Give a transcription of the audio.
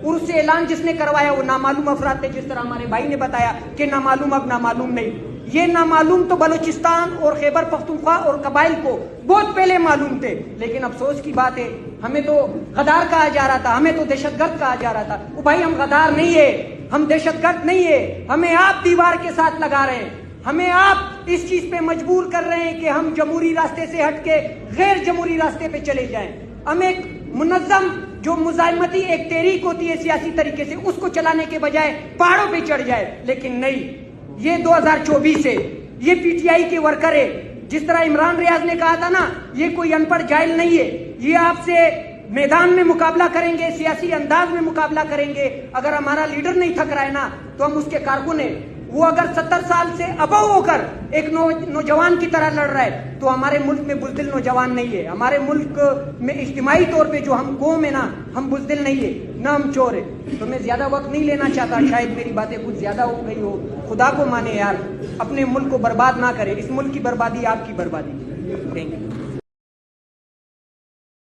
عرس اعلان جس نے کروایا وہ نامعلوم افراد تھے، جس طرح ہمارے بھائی نے بتایا کہ نامعلوم اب نامعلوم نہیں. یہ نامعلوم تو بلوچستان اور خیبر پختونخوا اور قبائل کو بہت پہلے معلوم تھے، لیکن افسوس کی بات ہے ہمیں تو غدار کہا جا رہا تھا، ہمیں تو دہشت گرد کہا جا رہا تھا. وہ بھائی ہم غدار نہیں ہے، ہم دہشت گرد نہیں ہے، ہمیں آپ دیوار کے ساتھ لگا رہے ہیں، ہمیں آپ اس چیز پہ مجبور کر رہے ہیں کہ ہم جمہوری راستے سے ہٹ کے غیر جمہوری راستے پہ چلے جائیں. ہم ایک منظم جو مزاحمتی ایک تحریک ہوتی ہے سیاسی طریقے سے اس کو چلانے کے بجائے پہاڑوں پہ چڑھ جائے. لیکن نہیں، یہ 2024 ہے، یہ پی ٹی آئی کے ورکر ہے. جس طرح عمران ریاض نے کہا تھا نا، یہ کوئی ان پڑھ جاہل نہیں ہے، یہ آپ سے میدان میں مقابلہ کریں گے، سیاسی انداز میں مقابلہ کریں گے. اگر ہمارا لیڈر نہیں تھک رہا ہے نا تو ہم اس کے کارکن ہیں. وہ اگر 70 سال سے ابو ہو کر ایک نوجوان کی طرح لڑ رہا ہے تو ہمارے ملک میں بزدل نوجوان نہیں ہے. ہمارے ملک میں اجتماعی طور پہ جو ہم قوم ہے نا، ہم بزدل نہیں ہے، نہ ہم چور ہے. تو میں زیادہ وقت نہیں لینا چاہتا، شاید میری باتیں کچھ زیادہ ہو گئی ہو. خدا کو مانے یار، اپنے ملک کو برباد نہ کرے، اس ملک کی بربادی آپ کی بربادی. Thank you.